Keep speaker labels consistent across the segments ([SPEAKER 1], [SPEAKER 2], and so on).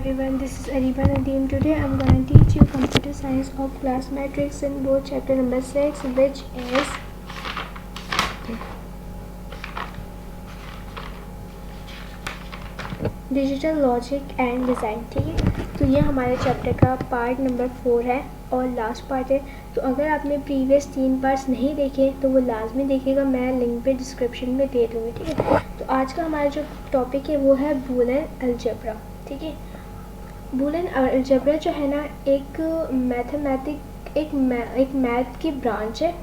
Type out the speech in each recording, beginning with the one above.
[SPEAKER 1] everyone, this is Ariba Nadeem. Today I'm going to teach you computer science of class matrix in both chapter number 6, which is digital logic and design. ठीक है, तो ये हमारे chapter का part number 4 है और last part है. तो अगर आपने प्रीवियस 3 पार्ट्स नहीं देखे तो वो लाजमी देखिएगा, मैं लिंक पे डिस्क्रिप्शन में दे दूँगी. ठीक है, तो आज का हमारा जो टॉपिक है वो है बूलियन अलजेब्रा. ठीक है, बूलियन अलजेब्रा जो है ना एक मैथ की ब्रांच है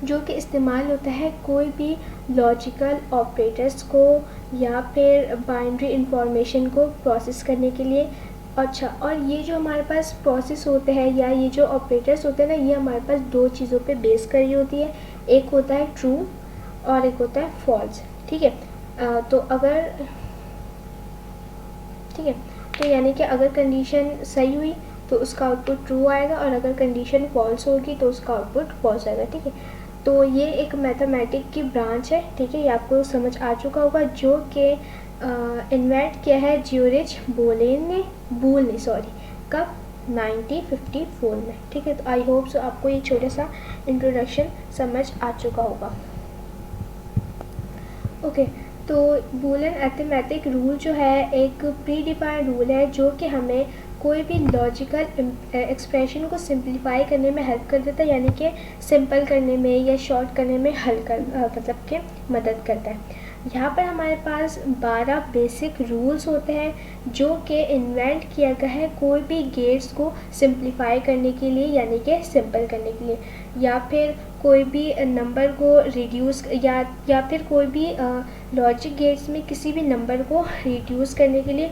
[SPEAKER 1] जो कि इस्तेमाल होता है कोई भी लॉजिकल ऑपरेटर्स को या फिर बाइनरी इंफॉर्मेशन को प्रोसेस करने के लिए. अच्छा, और ये जो हमारे पास प्रोसेस होते हैं या ये जो ऑपरेटर्स होते हैं ना, ये हमारे पास दो चीज़ों पे बेस करी होती है. एक होता है ट्रू और एक होता है फॉल्स. ठीक है, तो यानी कि अगर कंडीशन सही हुई तो उसका आउटपुट ट्रू आएगा और अगर कंडीशन फॉल्स होगी तो उसका आउटपुट फॉल्स आएगा. ठीक है, तो ये एक मैथमेटिक की ब्रांच है. ठीक है, ये आपको समझ आ चुका होगा, जो कि इन्वेंट किया है ज्यूरिच बूल ने कब 1954 में. ठीक है, तो आई होप सो आपको ये छोटा सा इंट्रोडक्शन समझ आ चुका होगा. ओके, तो बूलियन अरिथमेटिक रूल जो है एक प्री डिफाइंड रूल है जो कि हमें कोई भी लॉजिकल एक्सप्रेशन को सिंप्लीफाई करने में हेल्प कर देता है, यानी कि सिंपल करने में या शॉर्ट करने में मतलब कि मदद करता है. यहाँ पर हमारे पास 12 बेसिक रूल्स होते हैं जो कि इन्वेंट किया गया है कोई भी गेट्स को सिंप्लीफाई करने के लिए, यानी कि सिंपल करने के लिए, या फिर कोई भी नंबर को रिड्यूस या फिर कोई भी लॉजिक गेट्स में किसी भी नंबर को रिड्यूस करने के लिए,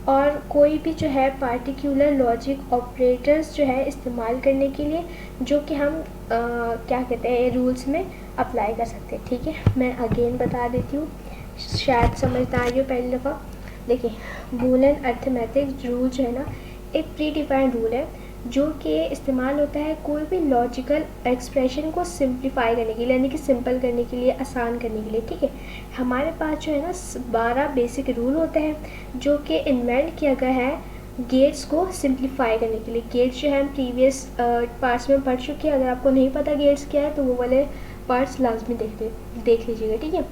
[SPEAKER 1] और कोई भी जो है पार्टिकुलर लॉजिक ऑपरेटर्स जो है इस्तेमाल करने के लिए, जो कि हम क्या कहते हैं रूल्स में अप्लाई कर सकते हैं. ठीक है, मैं अगेन बता देती हूँ, शायद समझदार हो पहली दफ़ा. देखिए, बूलियन अरिथमेटिक रूल जो है ना एक प्री डिफाइंड रूल है जो कि इस्तेमाल होता है कोई भी लॉजिकल एक्सप्रेशन को सिंप्लीफाई करने के लिए, यानी कि सिंपल करने के लिए, आसान करने के लिए. ठीक है, हमारे पास जो है ना 12 बेसिक रूल होते हैं जो कि इन्वेंट किया गया है गेट्स को सिंप्लीफाई करने के लिए. गेट्स जो है हम प्रीवियस पार्ट्स में पढ़ चुके हैं. अगर आपको नहीं पता गेट्स क्या है तो वो वाले पार्ट्स लाजमी देख लीजिएगा. ठीक है,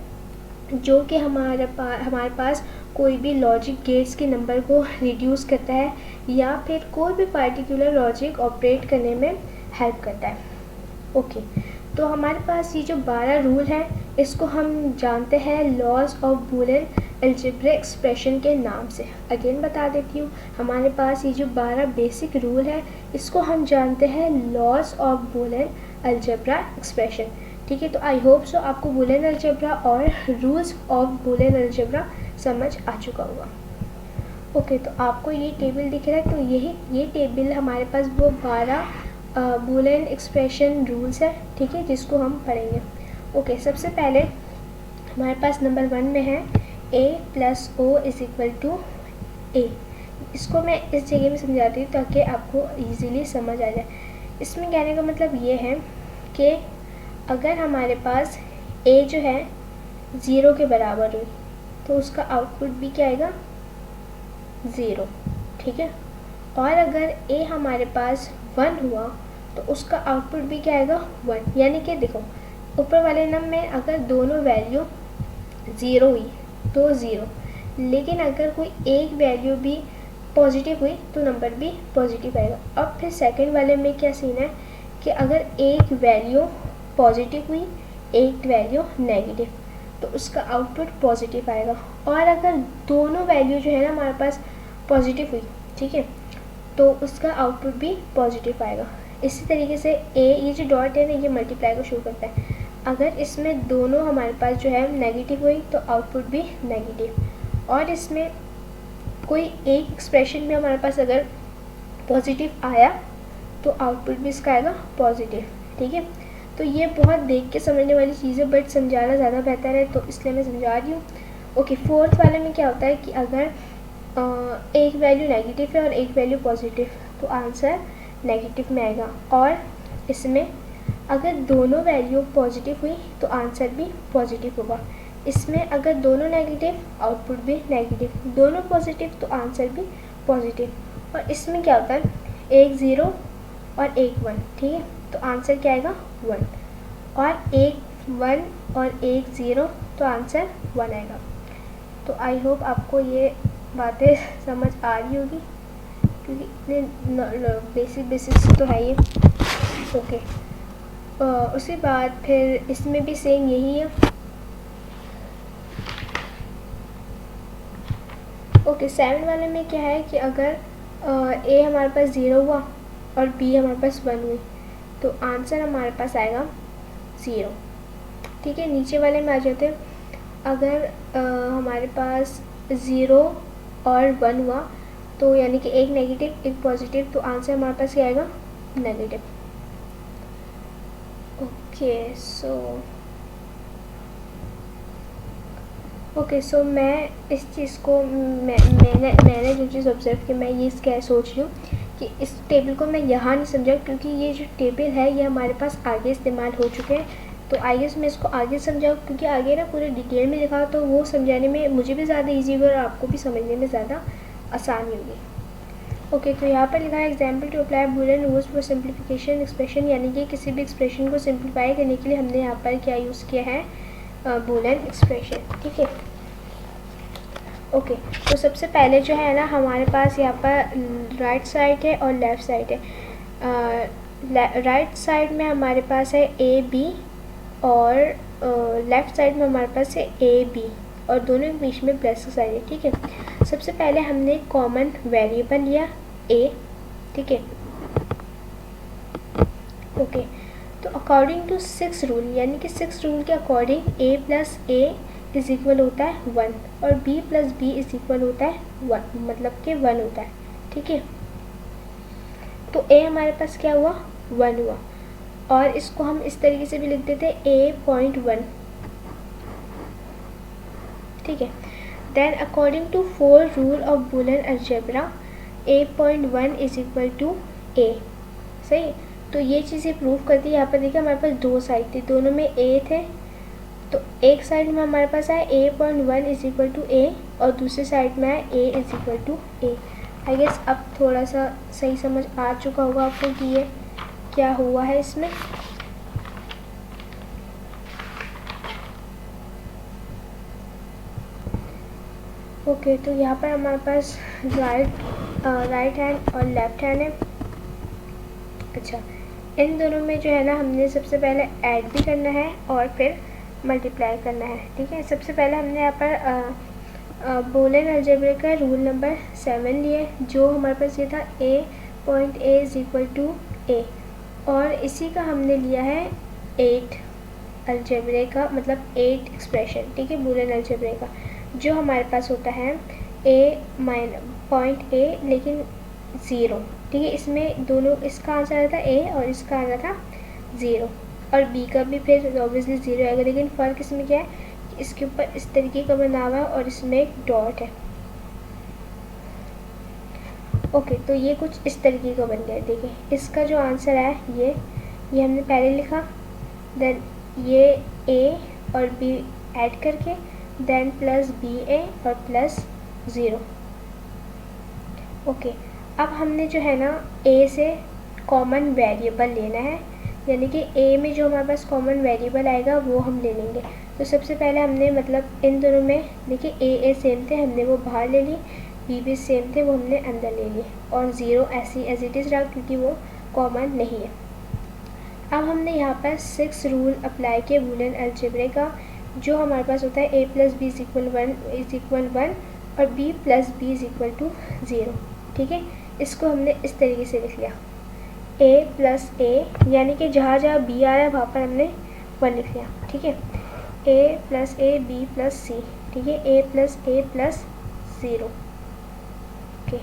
[SPEAKER 1] जो कि हमारे पास कोई भी लॉजिक गेट्स के नंबर को रिड्यूस करता है या फिर कोई भी पार्टिकुलर लॉजिक ऑपरेट करने में हेल्प करता है. ओके, तो हमारे पास ये जो 12 रूल हैं इसको हम जानते हैं laws of Boolean algebra expression के नाम से. अगेन बता देती हूँ, हमारे पास ये जो 12 बेसिक रूल है इसको हम जानते हैं laws of Boolean algebra expression. ठीक है, तो आई होप सो आपको बूलियन अलजेब्रा और रूल्स ऑफ बूलियन अलजेब्रा समझ आ चुका होगा. ओके, तो आपको ये टेबल दिख रहा है, तो ये टेबल हमारे पास वो 12 बूलियन एक्सप्रेशन रूल्स है. ठीक है, जिसको हम पढ़ेंगे. ओके, सबसे पहले हमारे पास नंबर 1 में है a + o = a. इसको मैं इस जगह में समझाती हूँ ताकि आपको ईज़िली समझ आ जाए. इसमें कहने का मतलब ये है कि अगर हमारे पास a जो है 0 के बराबर हुई तो उसका आउटपुट भी क्या आएगा 0. ठीक है, और अगर a हमारे पास 1 हुआ तो उसका आउटपुट भी क्या आएगा 1. यानी कि देखो, ऊपर वाले नंबर में अगर दोनों वैल्यू 0 हुई तो 0, लेकिन अगर कोई एक वैल्यू भी पॉजिटिव हुई तो नंबर भी पॉजिटिव आएगा. अब फिर सेकंड वाले में क्या सीन है कि अगर एक वैल्यू पॉजिटिव हुई, एक वैल्यू नेगेटिव, तो उसका आउटपुट पॉजिटिव आएगा. और अगर दोनों वैल्यू जो है ना हमारे पास पॉजिटिव हुई, ठीक है, तो उसका आउटपुट भी पॉजिटिव आएगा. इसी तरीके से ये जो डॉट है ना ये मल्टीप्लाई को शो करता है. अगर इसमें दोनों हमारे पास जो है नेगेटिव हुई तो आउटपुट भी नेगेटिव, और इसमें कोई एक एक्सप्रेशन में हमारे पास अगर पॉजिटिव आया तो आउटपुट भी इसका आएगा पॉजिटिव. ठीक है, तो ये बहुत देख के समझने वाली चीज़ है, बट समझाना ज़्यादा बेहतर है तो इसलिए मैं समझा रही हूँ. ओके, फोर्थ वाले में क्या होता है कि अगर एक वैल्यू नेगेटिव है और एक वैल्यू पॉजिटिव तो आंसर नेगेटिव में आएगा. और इसमें अगर दोनों वैल्यू पॉजिटिव हुई तो आंसर भी पॉजिटिव होगा. इसमें अगर दोनों नेगेटिव आउटपुट भी नेगेटिव, दोनों पॉजिटिव तो आंसर भी पॉजिटिव। और इसमें क्या होता है, एक ज़ीरो और एक वन, ठीक है, तो आंसर क्या आएगा 1, और एक 1 और एक ज़ीरो तो आंसर 1 आएगा। तो आई होप आपको ये बातें समझ आ रही होगी, क्योंकि इतने बेसिक्स तो है ये। ओके, उसके बाद फिर इसमें भी सेम यही है। ओके, 7 वाले में क्या है कि अगर ए हमारे पास 0 हुआ और बी हमारे पास 1 हुई तो आंसर हमारे पास आएगा 0, ठीक है। नीचे वाले में आ जाते हैं, अगर हमारे पास 0 और 1 हुआ तो यानी कि एक नेगेटिव एक पॉजिटिव, तो आंसर हमारे पास क्या आएगा, नेगेटिव। ओके सो मैं इस चीज़ को मैंने जो चीज़ ऑब्जर्व की, मैं ये क्या सोच रही हूँ कि इस टेबल को मैं यहाँ नहीं समझा, क्योंकि ये जो टेबल है ये हमारे पास आगे इस्तेमाल हो चुके हैं। तो आई गेस मैं इसको आगे समझाऊँ, क्योंकि आगे ना पूरे डिटेल में लिखा तो वो समझाने में मुझे भी ज़्यादा ईजी होगा और आपको भी समझने में ज़्यादा आसानी होगी। ओके, तो यहाँ पर लिखा है example to apply Boolean rules for simplification expression, यानी कि किसी भी एक्सप्रेशन को सिंप्लीफाई करने के लिए हमने यहाँ पर क्या यूज़ किया है, बूलियन एक्सप्रेशन, ठीक है। ओके, तो सबसे पहले जो है ना हमारे पास यहाँ पर राइट साइड है और लेफ़्ट साइड है। राइट साइड में हमारे पास है ए बी और लेफ़्ट साइड में हमारे पास है ए बी, और दोनों के बीच में प्लस का साइन है, ठीक है। सबसे पहले हमने कॉमन वेरिएबल लिया ए, ठीक है। ओके, तो अकॉर्डिंग टू 6 रूल, यानी कि 6 रूल के according A plus A is equal होता है 1 और b plus B is equal होता है 1, मतलब कि 1 होता है, ठीक है। तो a हमारे पास क्या हुआ, 1 हुआ, और इसको हम इस तरीके से भी लिख देते a.1, ठीक है। Then according to 4 rule of Boolean algebra a.1 is equal to a, सही। तो ये चीज़ें प्रूव करती है। यहाँ पर देखिए हमारे पास दो साइड थी, दोनों में a थे, तो एक साइड में हमारे पास है a.1 is equal to a और दूसरी साइड में है a is equal to a। I guess अब थोड़ा सा सही समझ आ चुका होगा आपको कि ये क्या हुआ है इसमें। ओके, तो यहाँ पर हमारे पास राइट हैंड और लेफ्ट हैंड है। अच्छा, इन दोनों में जो है ना हमने सबसे पहले ऐड भी करना है और फिर मल्टीप्लाई करना है, ठीक है। सबसे पहले हमने यहाँ पर बूलियन अलजेब्रा का रूल नंबर 7 लिए, जो हमारे पास ये था a.a is equal to a, और इसी का हमने लिया है 8 अलजेब्रा का, मतलब 8 एक्सप्रेशन, ठीक है, बूलियन अलजेब्रा का, जो हमारे पास होता है a.a लेकिन 0, ठीक है। इसमें दोनों, इसका आंसर आया था a और इसका आया था 0, और b का भी फिर ऑब्वियसली 0 आएगा, लेकिन फ़र्क इसमें क्या है कि इसके ऊपर इस तरीके का बना हुआ है और इसमें एक डॉट है। ओके, तो ये कुछ इस तरीके का बन गया, देखिए इसका जो आंसर है ये हमने पहले लिखा, देन ये a और b ऐड करके देन प्लस ba और प्लस 0। ओके, अब हमने जो है ना a से कॉमन वेरिएबल लेना है, यानी कि a में जो हमारे पास कॉमन वेरिएबल आएगा वो हम ले लेंगे। तो सबसे पहले हमने मतलब इन दोनों में देखिए a सेम थे, हमने वो बाहर ले ली, b भी सेम थे, वो हमने अंदर ले लिए, और 0 ऐसी एज इट इज़ रहा क्योंकि वो कॉमन नहीं है। अब हमने यहाँ पर 6 रूल अप्लाई किए बूलियन अलजेब्रा का, जो हमारे पास होता है a plus B is equal 1 और b plus B is equal to 0, ठीक है। इसको हमने इस तरीके से लिख लिया, a प्लस a, यानी कि जहाँ जहाँ b आ रहा है वहाँ पर हमने 1 लिख लिया, ठीक है। a plus a b plus c, ठीक है, a प्लस 0, ओके।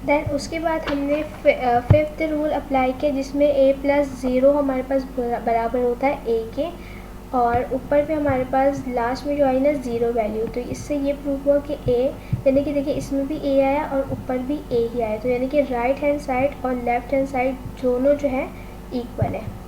[SPEAKER 1] देन उसके बाद हमने 5th रूल अप्लाई किया, जिसमें a प्लस 0 हमारे पास बराबर होता है a के, और ऊपर पे हमारे पास लास्ट में जो आई ना 0 वैल्यू, तो इससे ये प्रूव हुआ कि a, यानी कि देखिए इसमें भी a आया और ऊपर भी a ही आया, तो यानी कि राइट हैंड साइड और लेफ्ट हैंड साइड दोनों जो है इक्वल है।